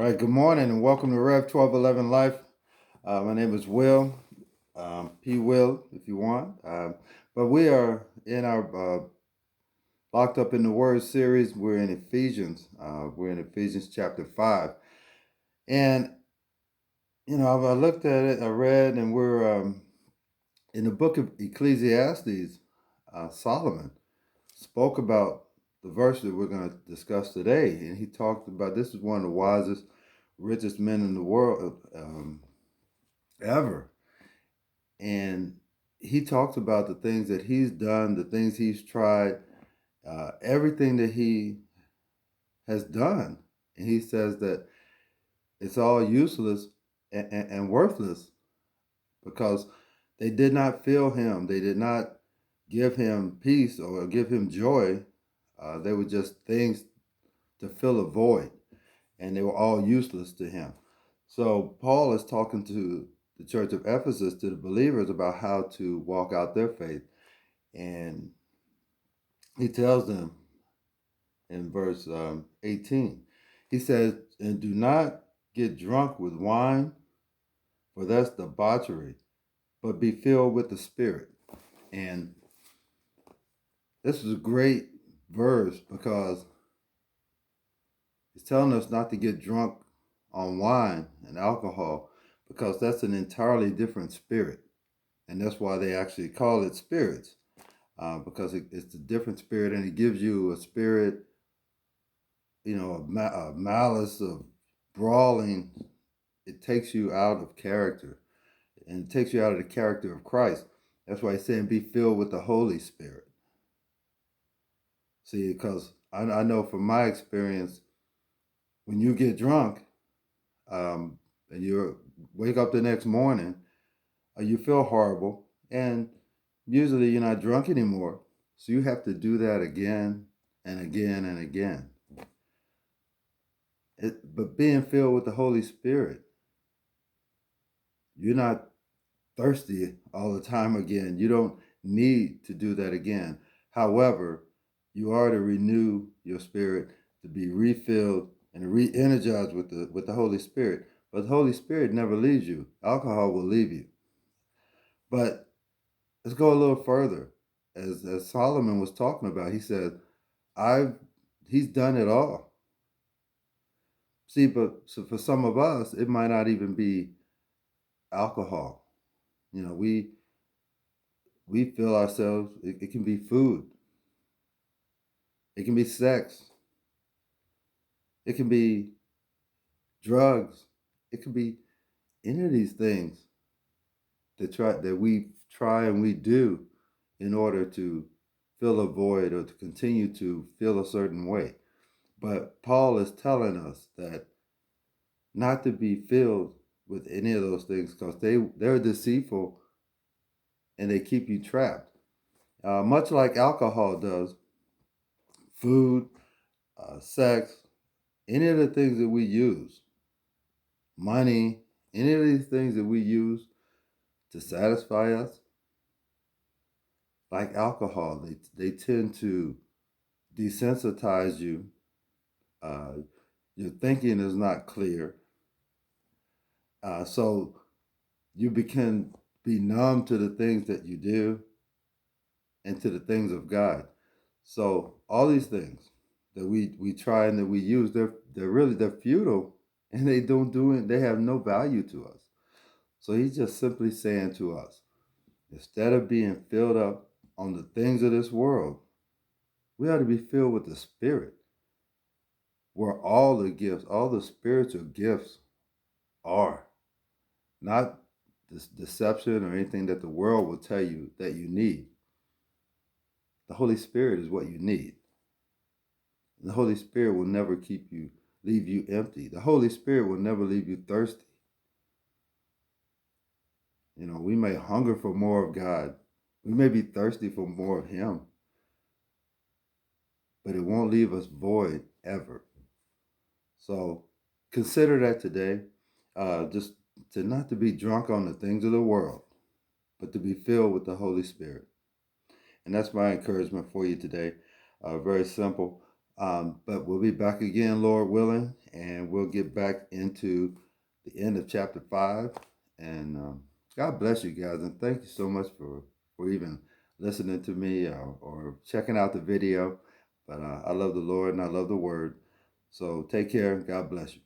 All right, good morning and welcome to Rev 1211 Life. My name is Will, P. Will, if you want. But we are in our Locked Up in the Word series. We're in Ephesians. We're in Ephesians chapter 5. And, I looked at it, I read, and we're in the book of Ecclesiastes. Solomon spoke about the verse that we're going to discuss today. And he talked about this is one of the wisest, richest men in the world ever. And he talks about the things that he's done, the things he's tried, everything that he has done. And he says that it's all useless and worthless because they did not fill him. They did not give him peace or give him joy. They were just things to fill a void, and they were all useless to him. So Paul is talking to the church of Ephesus, to the believers, about how to walk out their faith. And he tells them in verse 18, he says, and do not get drunk with wine, for that's debauchery, but be filled with the Spirit. And this is a great verse because it's telling us not to get drunk on wine and alcohol, because that's an entirely different spirit. And that's why they actually call it spirits, because it's a different spirit, and it gives you a spirit, of malice, of brawling. It takes you out of character, and it takes you out of the character of Christ. That's why he's saying be filled with the Holy Spirit. See, because I know from my experience, when you get drunk, and you wake up the next morning, you feel horrible, and usually you're not drunk anymore. So you have to do that again and again and again. But being filled with the Holy Spirit, you're not thirsty all the time again. You don't need to do that again. However, you are to renew your spirit, to be refilled and re-energized with the Holy Spirit. But the Holy Spirit never leaves you. Alcohol will leave you. But let's go a little further. As Solomon was talking about, he said, he's done it all. See, but so for some of us, it might not even be alcohol. We feel ourselves, it can be food. It can be sex. It can be drugs. It can be any of these things that we try and we do in order to fill a void or to continue to feel a certain way. But Paul is telling us that not to be filled with any of those things, because they're deceitful and they keep you trapped. Much like alcohol does, food, sex, any of the things that we use, money, any of these things that we use to satisfy us, like alcohol, they tend to desensitize you. Your thinking is not clear. So you can be numb to the things that you do and to the things of God. So all these things that we try and that we use, they're futile, and they have no value to us. So he's just simply saying to us, instead of being filled up on the things of this world, we ought to be filled with the Spirit, where all the gifts, all the spiritual gifts are. Not this deception or anything that the world will tell you that you need. The Holy Spirit is what you need. And the Holy Spirit will never leave you empty. The Holy Spirit will never leave you thirsty. We may hunger for more of God. We may be thirsty for more of Him, but it won't leave us void ever. So consider that today, just to not to be drunk on the things of the world, but to be filled with the Holy Spirit. And that's my encouragement for you today. Very simple. But we'll be back again, Lord willing. and we'll get back into the end of chapter 5. And God bless you guys, and thank you so much for even listening to me or checking out the video. But I love the Lord and I love the Word. So take care. God bless you.